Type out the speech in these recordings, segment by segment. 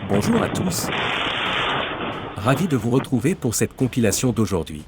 Bonjour à tous. Ravi de vous retrouver pour cette compilation d'aujourd'hui.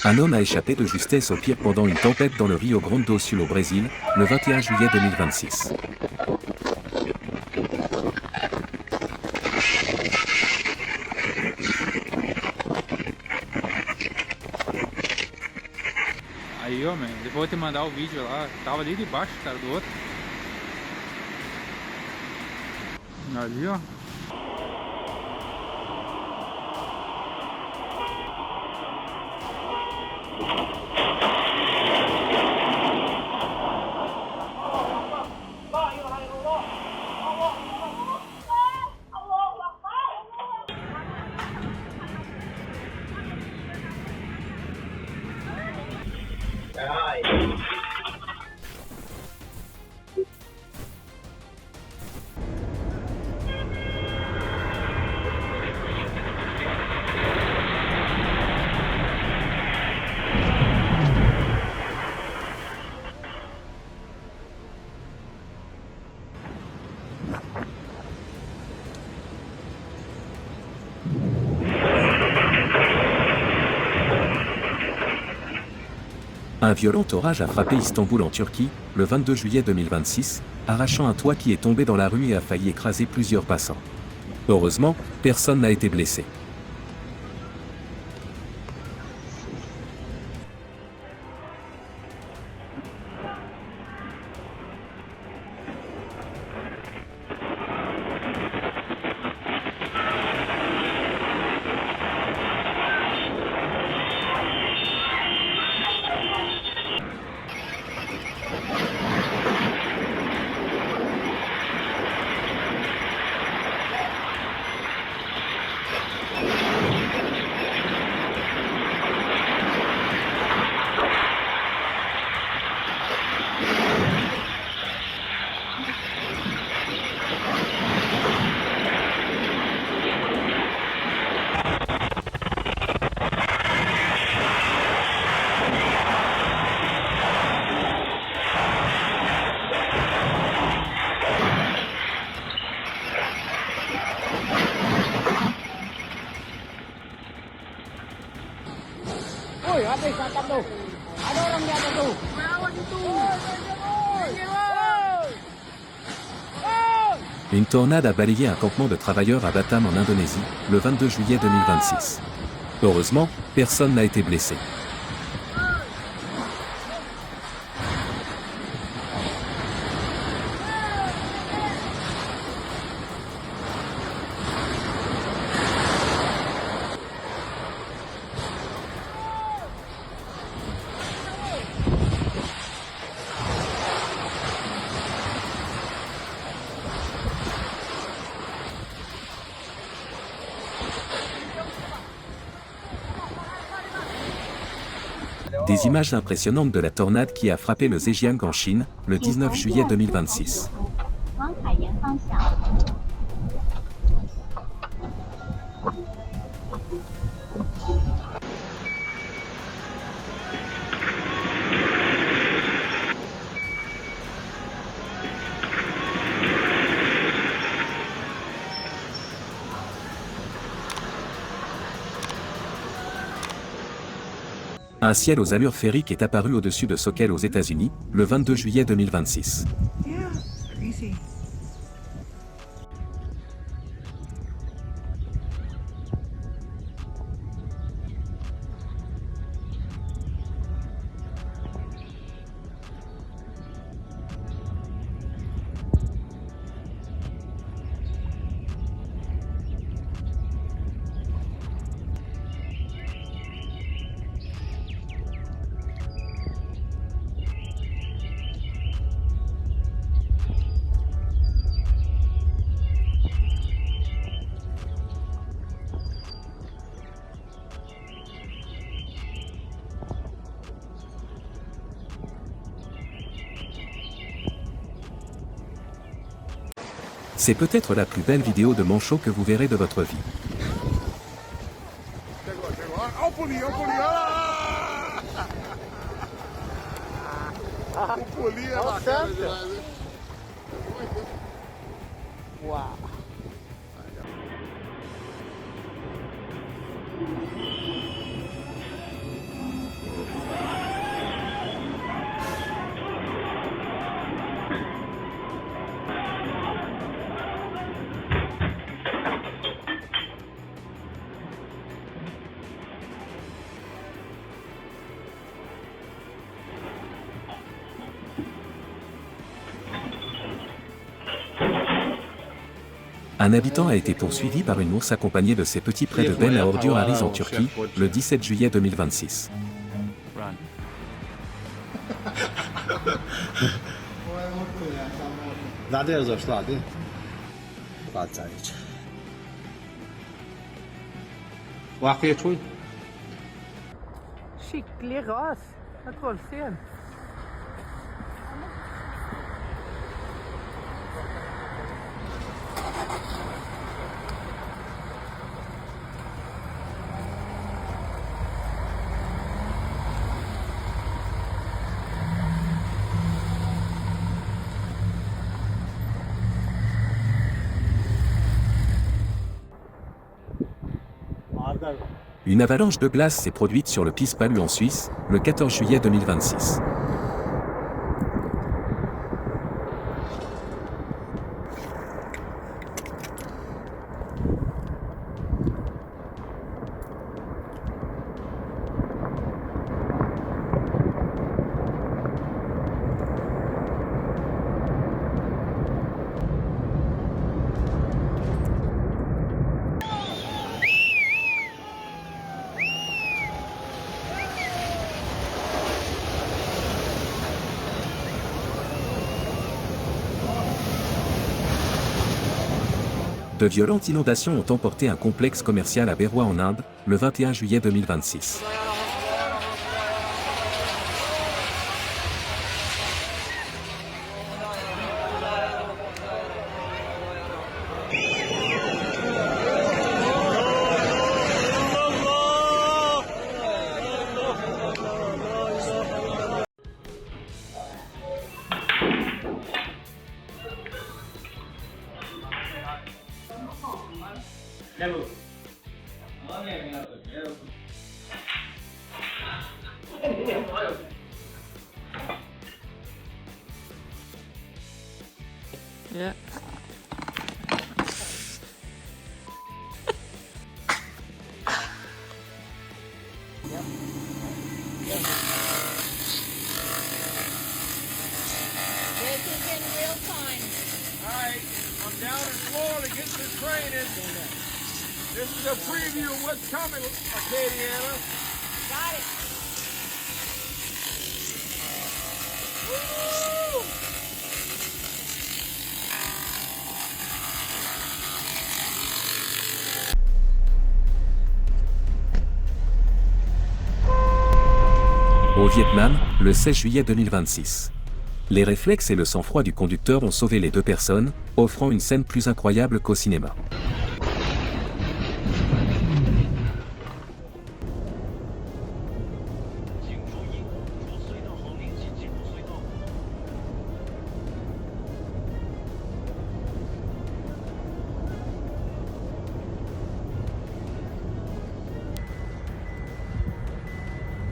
Un homme a échappé de justesse au pire pendant une tempête dans le Rio Grande do Sul au Brésil, le 21 juillet 2026. Aí, ó, man, depois eu vou te mandar o vídeo lá. Tava ali debaixo, cara, do outro. Ali, ó. Un violent orage a frappé Istanbul en Turquie, le 22 juillet 2026, arrachant un toit qui est tombé dans la rue et a failli écraser plusieurs passants. Heureusement, personne n'a été blessé. Woi, habis tangkap tuh. Ada orang di atas tuh. Awas itu. Une tornade a balayé un campement de travailleurs à Batam en Indonésie, le 22 juillet 2026. Heureusement, personne n'a été blessé. Des images impressionnantes de la tornade qui a frappé le Zhejiang en Chine, le 19 juillet 2026. Un ciel aux allures féeriques est apparu au-dessus de Soquel aux États-Unis, le 22 juillet 2026. Yeah, crazy. C'est peut-être la plus belle vidéo de manchot que vous verrez de votre vie. Wow. Un habitant a été poursuivi par une ours accompagnée de ses petits près de Ben à Ordure Aris en Turquie, le 17 juillet 2026. زده ازش زده بعد زنیچ وقتی توی Skikkelig ras av trollsien. Une avalanche de glace s'est produite sur le Pispalu en Suisse, le 14 juillet 2026. De violentes inondations ont emporté un complexe commercial à Berrois en Inde, le 21 juillet 2026. Ja. This is in real time. Alright, I'm down in Florida getting some training. This is a preview of what's coming, Acadiana. Got it. Woo! Au Vietnam, le 16 juillet 2026. Les réflexes et le sang-froid du conducteur ont sauvé les deux personnes, offrant une scène plus incroyable qu'au cinéma.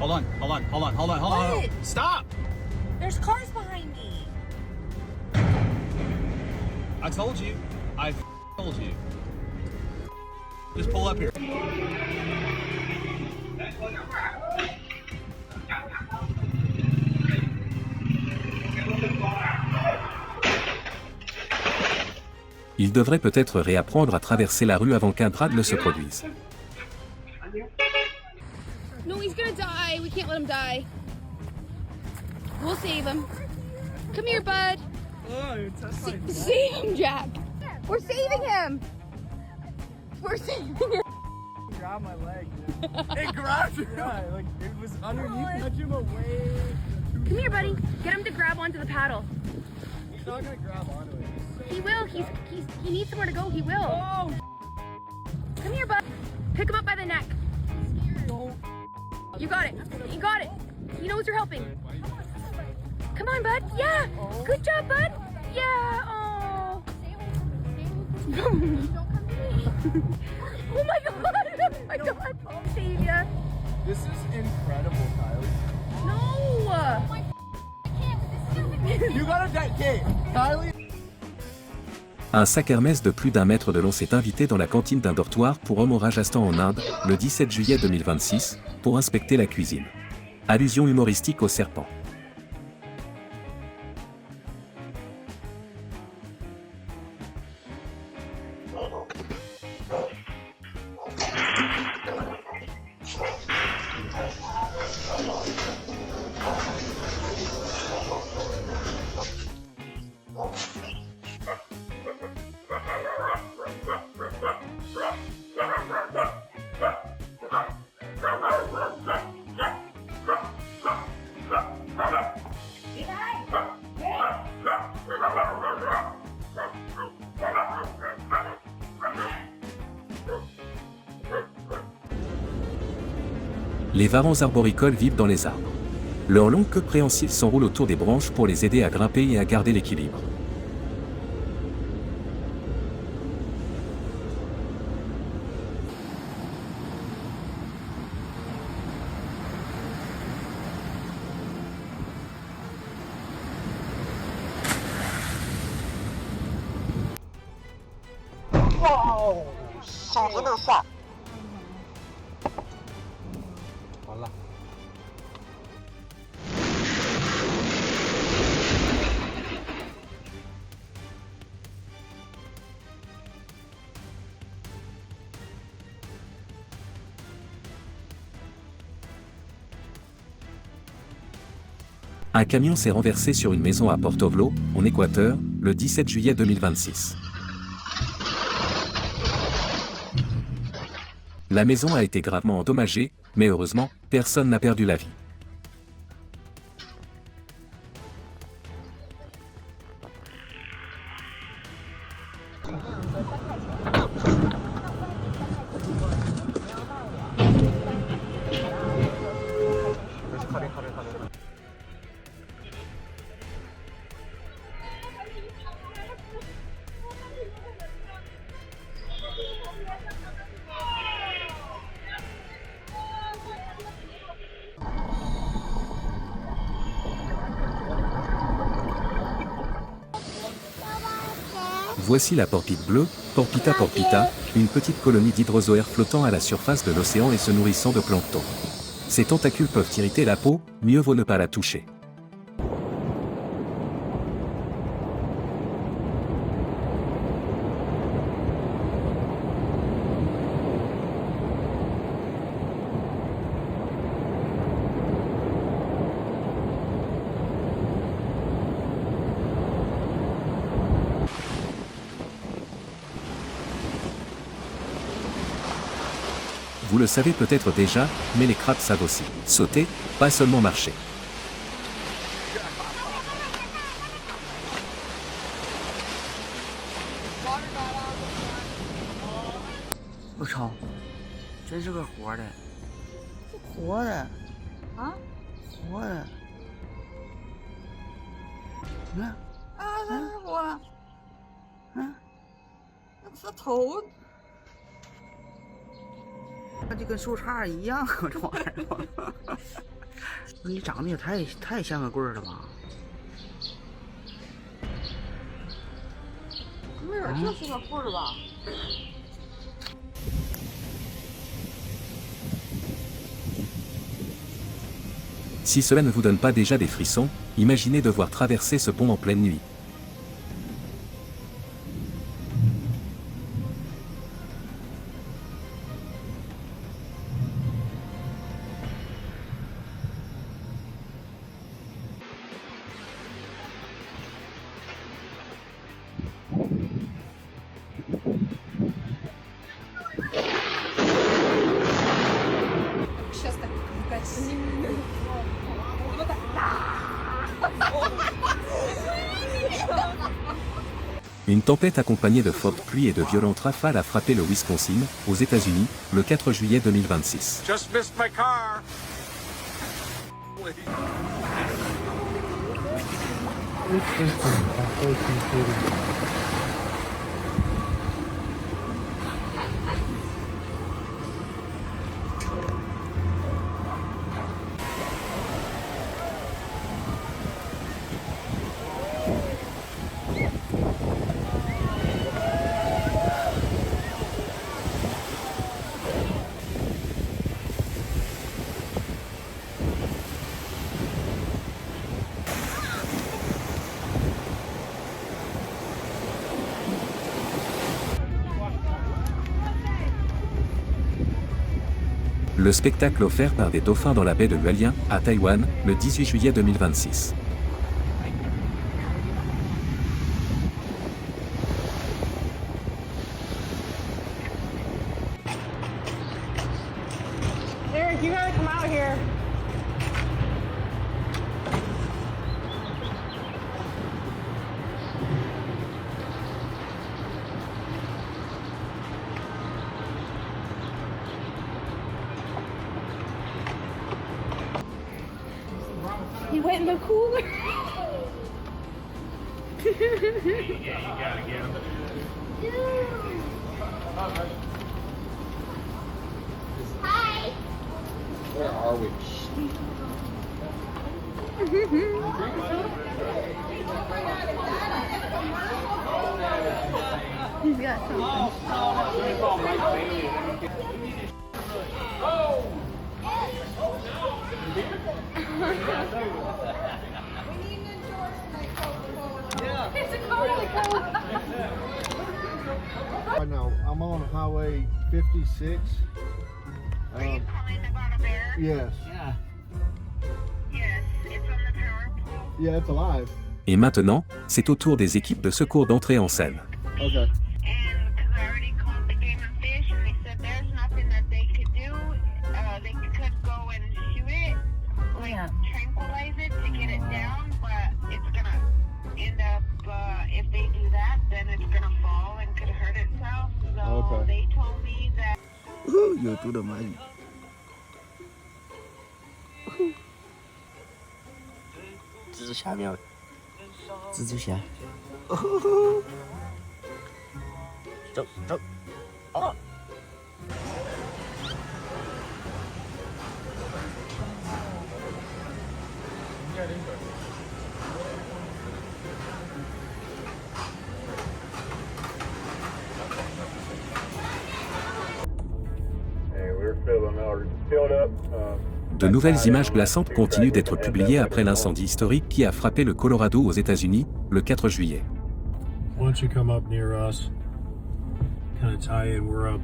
Hold on. What? Stop! There's cars behind me. I told you. I told you. Just pull up here. Il devrait peut-être réapprendre à traverser la rue avant qu'un drame ne se produise. No, he's gonna die. We can't let him die. We'll save him. Come here, bud. Save him, Jack. We're saving him. We're saving him. Grab my leg. It grabbed you. Yeah, like it was underneath. Nudge him away. Come here, buddy. Get him to grab onto the paddle. He's not gonna grab onto it. He's so He will. He needs somewhere to go. He will. Oh. Come here, bud. Pick him up by the neck. You got it. You got it. He knows you're helping. Come on, bud. Yeah. Good job, bud. Yeah. Oh. Oh my god. Oh my god. Save ya. This is incredible, Kylie. No. You got a dead game, Kylie. Un sac Hermès de plus d'1 mètre de long s'est invité dans la cantine d'un dortoir pour hommes au Rajasthan en Inde, le 17 juillet 2026, pour inspecter la cuisine. Allusion humoristique au serpent. Les varans arboricoles vivent dans les arbres. Leurs longues queues préhensiles s'enroulent autour des branches pour les aider à grimper et à garder l'équilibre. Wow, 少年的话。完了。Un camion s'est renversé sur une maison à Portovlo, en Équateur, le 17 juillet 2026. La maison a été gravement endommagée, mais heureusement, personne n'a perdu la vie. Voici la porpite bleue, Porpita porpita, une petite colonie d'hydrozoaires flottant à la surface de l'océan et se nourrissant de plancton. Ses tentacules peuvent irriter la peau, mieux vaut ne pas la toucher. Vous le savez peut-être déjà, mais les crabes savent aussi sauter, pas seulement marcher.我操，真是个活的，活的啊，活的。你看，啊，它是活的，嗯，它头。它就跟树杈一样，这玩意儿，你长得也太像个棍儿了吧？没有，就是个棍儿吧。Si cela ne vous donne pas déjà des frissons, imaginez devoir traverser ce pont en pleine nuit. Une tempête accompagnée de fortes pluies et de violentes rafales a frappé le Wisconsin, aux États-Unis, le 4 juillet 2026. Just missed my car. Le spectacle offert par des dauphins dans la baie de Hualien, à Taïwan, le 18 juillet 2026. Eric, you gotta come out here. He went in the cooler. Hi. Where are we? He's got something. It's a Coca-Cola. Right now, I'm on Highway 56. Are you calling about a bear? Yes. Yeah. Yes, it's on the power pole. Yeah, it's alive. Et maintenant, c'est au tour des équipes de secours d'entrer en scène. Okay. And because I already called the Game and Fish and they said there's nothing that they could do. They could go and shoot it, like tranquilize it to get it down, but it's gonna end up, if they do that, then it's gonna fall and could hurt itself. So Okay. they told me that. 有毒的蚂蚁。蜘蛛侠没有？蜘蛛侠。走走。哦。De nouvelles images glaçantes continuent d'être publiées après l'incendie historique qui a frappé le Colorado aux États-Unis, le 4 juillet. Why don't you come up near us? Kind of tie in, we're up.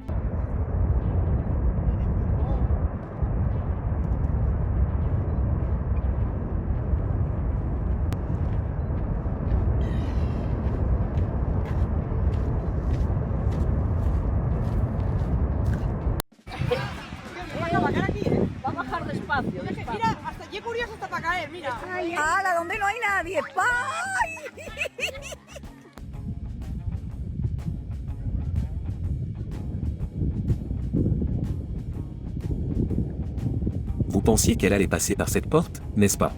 Mira, hasta allí curioso hasta para caer, mira. ¡Hala! ¿Dónde no hay nadie? ¡Ay! Vous pensiez qu'elle allait passer par cette porte, n'est-ce pas?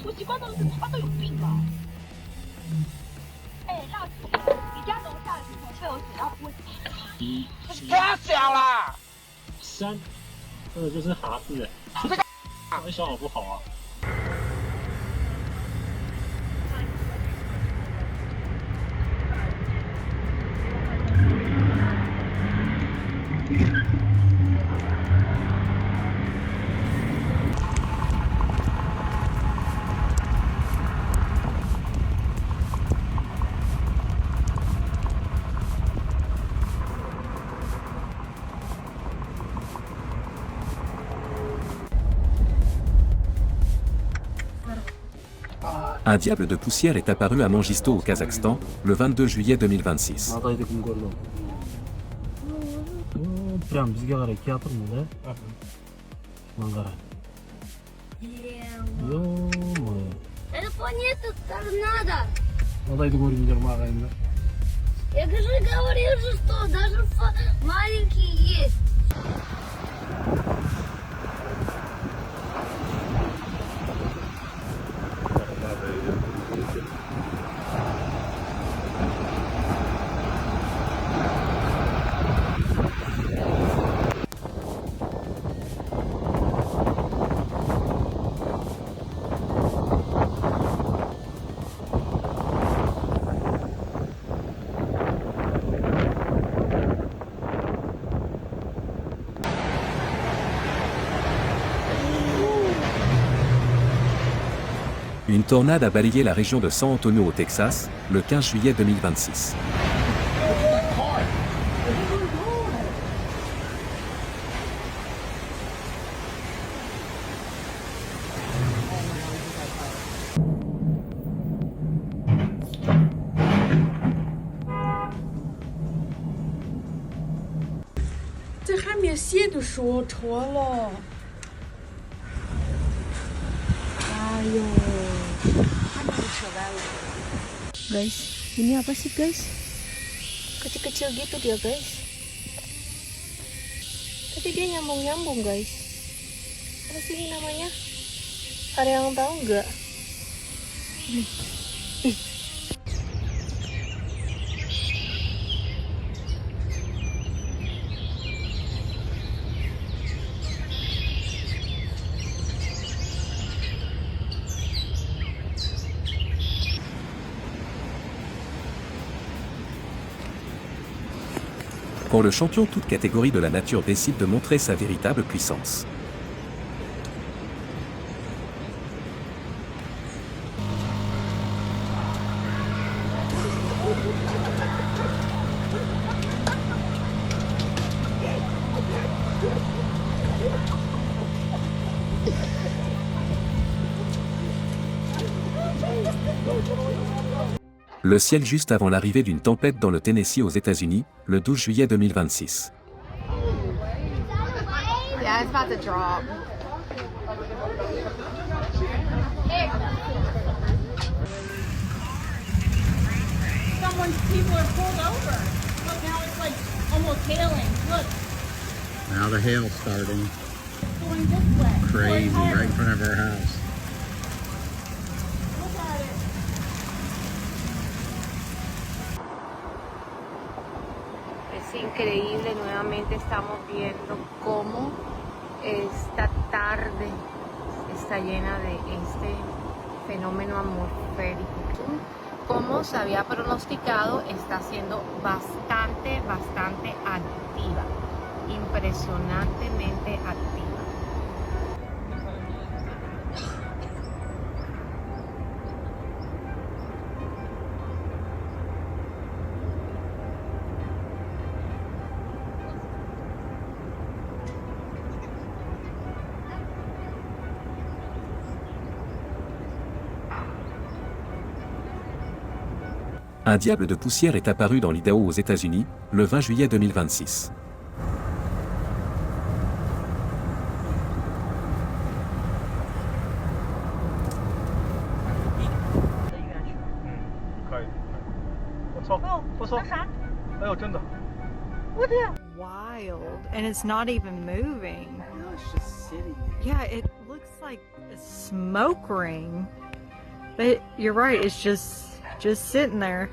出习惯都他都有病吧？哎，那你家楼下被我水到不？抓小了。3，这个就是蛤子。没想好不好啊。Un diable de poussière est apparu à Mangisto au Kazakhstan, le 22 juillet 2026. Прям бізге қарай келатыр мында. Мына қара. Ё-моё. Это планета торнадо. Мынандайды көріңдер ме ағайындар. Я же говорил, что даже маленькие есть. Une tornade a balayé la région de San Antonio au Texas, le 15 juillet 2026. Guys, ini apa sih guys? Kecil-kecil gitu dia guys. Tapi dia nyambung-nyambung guys. Apa sih ini namanya? Ada yang tahu nggak? Quand le champion toute catégorie de la nature décide de montrer sa véritable puissance. Le ciel juste avant l'arrivée d'une tempête dans le Tennessee aux États-Unis, le 12 juillet 2026. Yeah, it's about to drop. People are pulled over. Look, now it's like almost hailing. Look, Now the hail's starting. going this way. Crazy, right in front of our house. Look at it. Es increíble, nuevamente estamos viendo cómo esta tarde está llena de este fenómeno atmosférico. Como se había pronosticado, está siendo bastante activa, impresionantemente activa. Un diable de poussière est apparu dans l'Idaho aux États-Unis, le 20 juillet 2026. Wild, and it's not even moving. No, it's just sitting there. Yeah, it looks like a smoke ring. But you're right, it's just sitting there.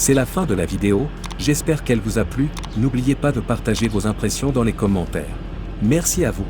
C'est la fin de la vidéo, j'espère qu'elle vous a plu, n'oubliez pas de partager vos impressions dans les commentaires. Merci à vous.